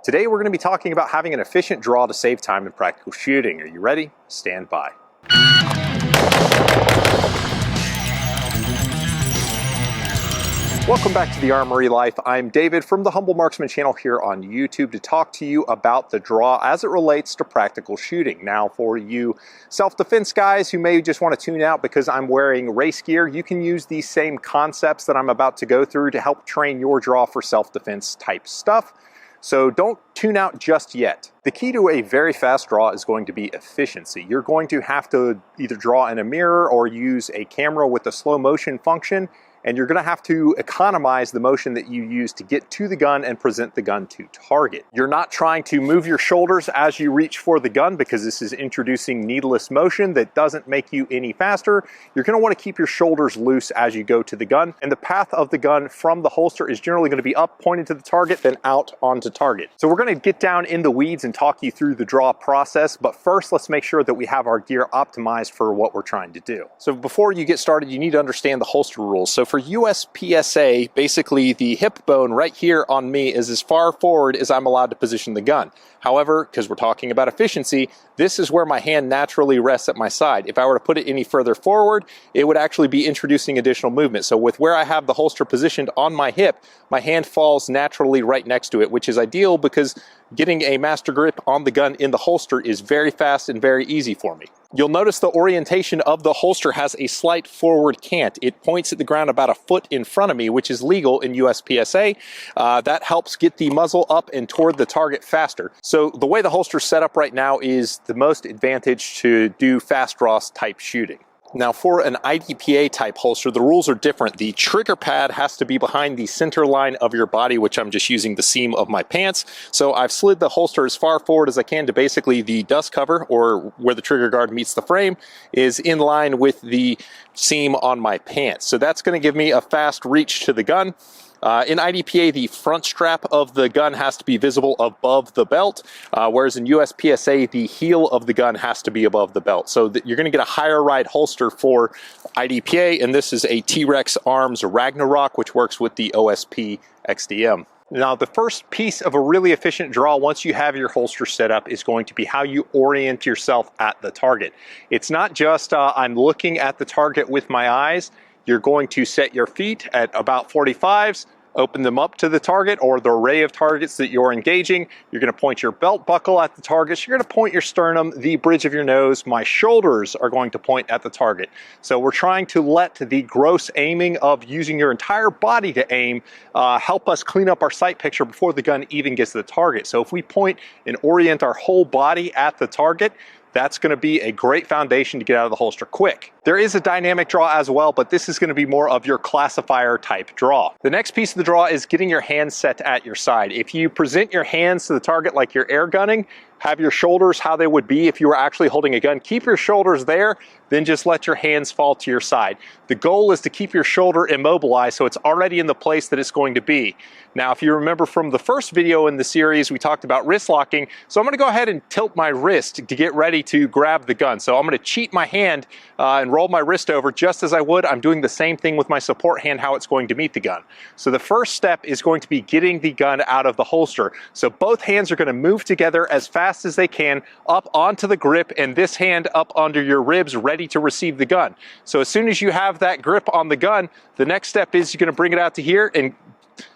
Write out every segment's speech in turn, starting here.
Today we're going to be talking about having an efficient draw to save time in practical shooting. Are you ready? Stand by. Welcome back to the Armory Life. I'm David from the Humble Marksman channel here on YouTube to talk to you about the draw as it relates to practical shooting. Now, for you self-defense guys who may just want to tune out because I'm wearing race gear, you can use these same concepts that I'm about to go through to help train your draw for self-defense type stuff. So don't tune out just yet. The key to a very fast draw is going to be efficiency. You're going to have to either draw in a mirror or use a camera with a slow motion function, and you're gonna have to economize the motion that you use to get to the gun and present the gun to target. You're not trying to move your shoulders as you reach for the gun because this is introducing needless motion that doesn't make you any faster. You're gonna wanna keep your shoulders loose as you go to the gun, and the path of the gun from the holster is generally gonna be up, pointed to the target, then out onto target. So we're gonna get down in the weeds and talk you through the draw process, but first let's make sure that we have our gear optimized for what we're trying to do. So before you get started, you need to understand the holster rules. So for USPSA, basically the hip bone right here on me is as far forward as I'm allowed to position the gun. However, because we're talking about efficiency, this is where my hand naturally rests at my side. If I were to put it any further forward, it would actually be introducing additional movement. So with where I have the holster positioned on my hip, my hand falls naturally right next to it, which is ideal because getting a master grip on the gun in the holster is very fast and very easy for me. You'll notice the orientation of the holster has a slight forward cant. It points at the ground about a foot in front of me, which is legal in USPSA. That helps get the muzzle up and toward the target faster. So the way the holster is set up right now is the most advantage to do fast draw type shooting. Now for an IDPA type holster, the rules are different. The trigger pad has to be behind the center line of your body, which I'm just using the seam of my pants. So I've slid the holster as far forward as I can to basically the dust cover, or where the trigger guard meets the frame, is in line with the seam on my pants. So that's going to give me a fast reach to the gun. In IDPA, the front strap of the gun has to be visible above the belt, whereas in USPSA, the heel of the gun has to be above the belt. So you're going to get a higher ride holster for IDPA, and this is a T-Rex Arms Ragnarok, which works with the OSP XDM. Now, the first piece of a really efficient draw, once you have your holster set up, is going to be how you orient yourself at the target. It's not just I'm looking at the target with my eyes. You're going to set your feet at about 45s, open them up to the target or the array of targets that you're engaging. You're going to point your belt buckle at the targets. You're going to point your sternum, the bridge of your nose. My shoulders are going to point at the target. So we're trying to let the gross aiming of using your entire body to aim help us clean up our sight picture before the gun even gets to the target. So if we point and orient our whole body at the target, that's going to be a great foundation to get out of the holster quick. There is a dynamic draw as well, but this is going to be more of your classifier type draw. The next piece of the draw is getting your hands set at your side. If you present your hands to the target like you're air gunning, have your shoulders how they would be if you were actually holding a gun. Keep your shoulders there, then just let your hands fall to your side. The goal is to keep your shoulder immobilized so it's already in the place that it's going to be. Now, if you remember from the first video in the series, we talked about wrist locking. So I'm gonna go ahead and tilt my wrist to get ready to grab the gun. So I'm gonna cheat my hand and roll my wrist over just as I would. I'm doing the same thing with my support hand, how it's going to meet the gun. So the first step is going to be getting the gun out of the holster. So both hands are gonna move together as fast as they can up onto the grip, and this hand up under your ribs ready to receive the gun. So as soon as you have that grip on the gun, the next step is you're going to bring it out to here and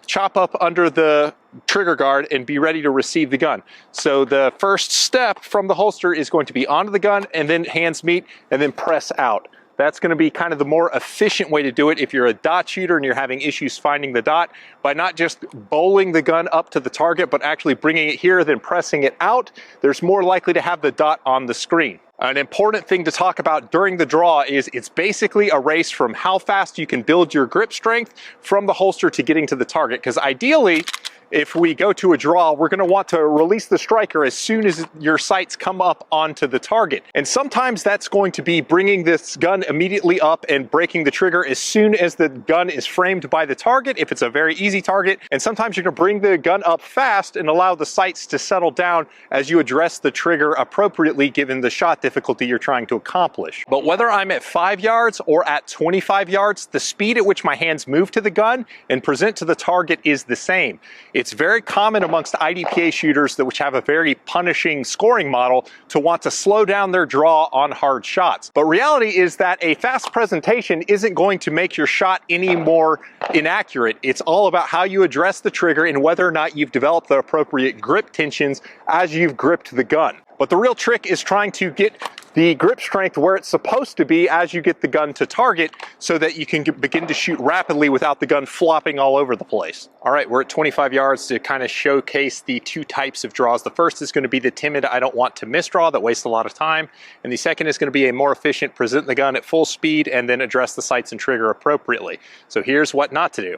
chop up under the trigger guard and be ready to receive the gun. So the first step from the holster is going to be onto the gun, and then hands meet and then press out. That's going to be kind of the more efficient way to do it if you're a dot shooter and you're having issues finding the dot, by not just bowling the gun up to the target, but actually bringing it here, then pressing it out. There's more likely to have the dot on the screen. An important thing to talk about during the draw is it's basically a race from how fast you can build your grip strength from the holster to getting to the target. Because ideally, if we go to a draw, we're going to want to release the striker as soon as your sights come up onto the target. And sometimes that's going to be bringing this gun immediately up and breaking the trigger as soon as the gun is framed by the target, if it's a very easy target. And sometimes you're going to bring the gun up fast and allow the sights to settle down as you address the trigger appropriately given the shot difficulty you're trying to accomplish. But whether I'm at 5 yards or at 25 yards, the speed at which my hands move to the gun and present to the target is the same. It's very common amongst IDPA shooters which have a very punishing scoring model to want to slow down their draw on hard shots. But reality is that a fast presentation isn't going to make your shot any more inaccurate. It's all about how you address the trigger and whether or not you've developed the appropriate grip tensions as you've gripped the gun. But the real trick is trying to get the grip strength where it's supposed to be as you get the gun to target so that you can begin to shoot rapidly without the gun flopping all over the place. All right, we're at 25 yards to kind of showcase the two types of draws. The first is going to be the timid, I don't want to miss draw that wastes a lot of time. And the second is going to be a more efficient, present the gun at full speed and then address the sights and trigger appropriately. So here's what not to do.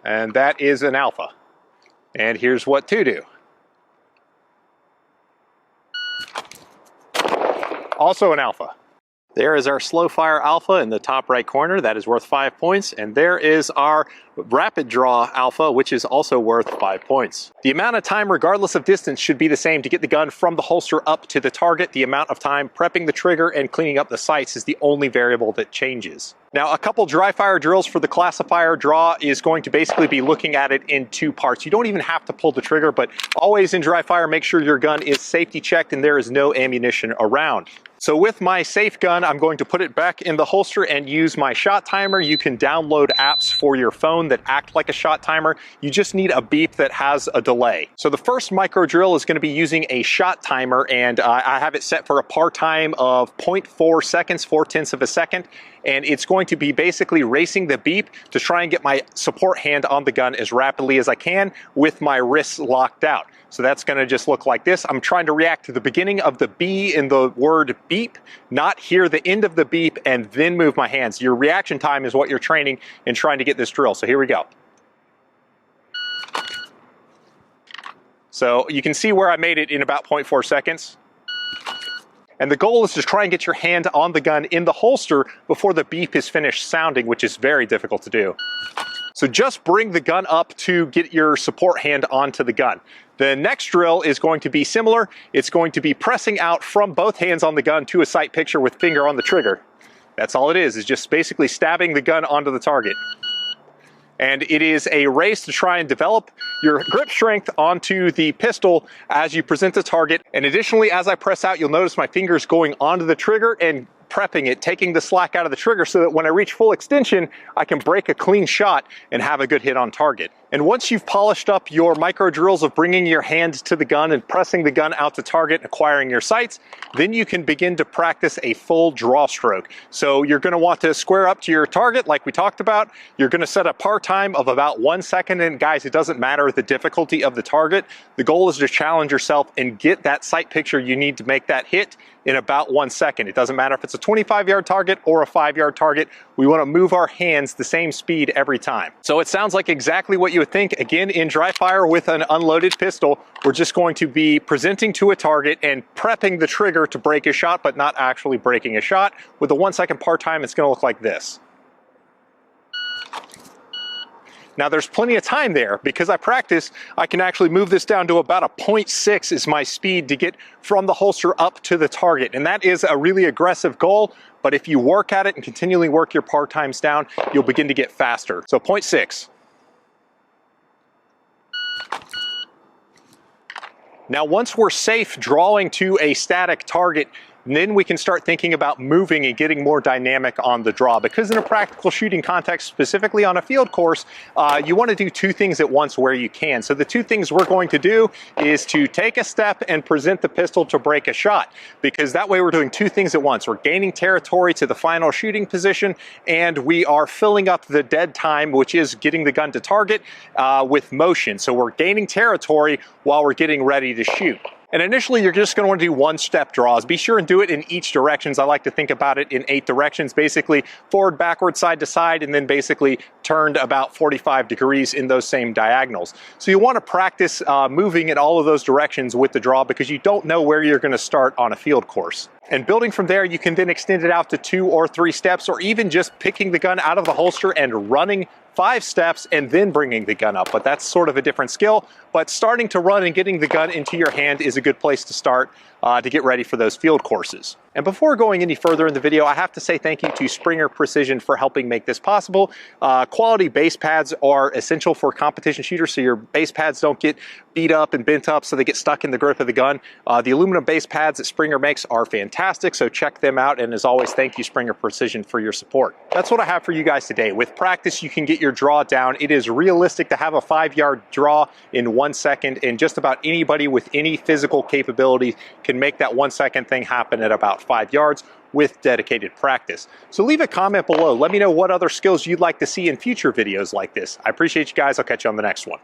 And that is an alpha. And here's what to do. Also an alpha. There is our slow fire alpha in the top right corner. That is worth 5 points. And there is our rapid draw alpha, which is also worth 5 points. The amount of time, regardless of distance, should be the same to get the gun from the holster up to the target. The amount of time prepping the trigger and cleaning up the sights is the only variable that changes. Now, a couple dry fire drills for the classifier draw is going to basically be looking at it in two parts. You don't even have to pull the trigger, but always in dry fire, make sure your gun is safety checked and there is no ammunition around. So with my safe gun, I'm going to put it back in the holster and use my shot timer. You can download apps for your phone that act like a shot timer. You just need a beep that has a delay. So the first micro drill is going to be using a shot timer, and I have it set for a par time of 0.4 seconds, 0.4 of a second. And it's going to be basically racing the beep to try and get my support hand on the gun as rapidly as I can with my wrists locked out. So that's going to just look like this. I'm trying to react to the beginning of the B in the word beep, not hear the end of the beep and then move my hands. Your reaction time is what you're training in trying to get this drill. So here we go. So you can see where I made it in about 0.4 seconds. And the goal is to try and get your hand on the gun in the holster before the beep is finished sounding, which is very difficult to do. So just bring the gun up to get your support hand onto the gun. The next drill is going to be similar. It's going to be pressing out from both hands on the gun to a sight picture with finger on the trigger. That's all it is just basically stabbing the gun onto the target. And it is a race to try and develop your grip strength onto the pistol as you present the target. And additionally, as I press out, you'll notice my fingers going onto the trigger and prepping it, taking the slack out of the trigger so that when I reach full extension, I can break a clean shot and have a good hit on target. And once you've polished up your micro drills of bringing your hand to the gun and pressing the gun out to target and acquiring your sights, then you can begin to practice a full draw stroke. So you're going to want to square up to your target like we talked about. You're going to set a par time of about 1 second. And guys, it doesn't matter the difficulty of the target. The goal is to challenge yourself and get that sight picture you need to make that hit in about 1 second. It doesn't matter if it's a 25-yard target or a 5-yard target. We want to move our hands the same speed every time. So it sounds like exactly what you would think. Again, in dry fire with an unloaded pistol, we're just going to be presenting to a target and prepping the trigger to break a shot, but not actually breaking a shot. With a 1 second par time, it's going to look like this. Now there's plenty of time there. Because I practice, I can actually move this down to about a 0.6 is my speed to get from the holster up to the target. And that is a really aggressive goal, but if you work at it and continually work your par times down, you'll begin to get faster. So 0.6. Now once we're safe drawing to a static target, then we can start thinking about moving and getting more dynamic on the draw. Because in a practical shooting context, specifically on a field course, you want to do two things at once where you can. So the two things we're going to do is to take a step and present the pistol to break a shot. Because that way we're doing two things at once. We're gaining territory to the final shooting position, and we are filling up the dead time, which is getting the gun to target with motion. So we're gaining territory while we're getting ready to shoot. And initially, you're just going to want to do one-step draws. Be sure and do it in each directions. I like to think about it in 8 directions, basically forward, backward, side to side, and then basically turned about 45 degrees in those same diagonals. So you want to practice moving in all of those directions with the draw because you don't know where you're going to start on a field course. And building from there, you can then extend it out to 2 or 3 steps, or even just picking the gun out of the holster and running 5 steps and then bringing the gun up. But that's sort of a different skill. But starting to run and getting the gun into your hand is a good place to start to get ready for those field courses. And before going any further in the video, I have to say thank you to Springer Precision for helping make this possible. Quality base pads are essential for competition shooters, so your base pads don't get beat up and bent up so they get stuck in the grip of the gun. The aluminum base pads that Springer makes are fantastic, so check them out. And as always, thank you, Springer Precision, for your support. That's what I have for you guys today. With practice, you can get your draw down. It is realistic to have a 5-yard draw in 1 second, and just about anybody with any physical capability can make that 1 second thing happen at about 5 yards with dedicated practice. So leave a comment below. Let me know what other skills you'd like to see in future videos like this. I appreciate you guys. I'll catch you on the next one.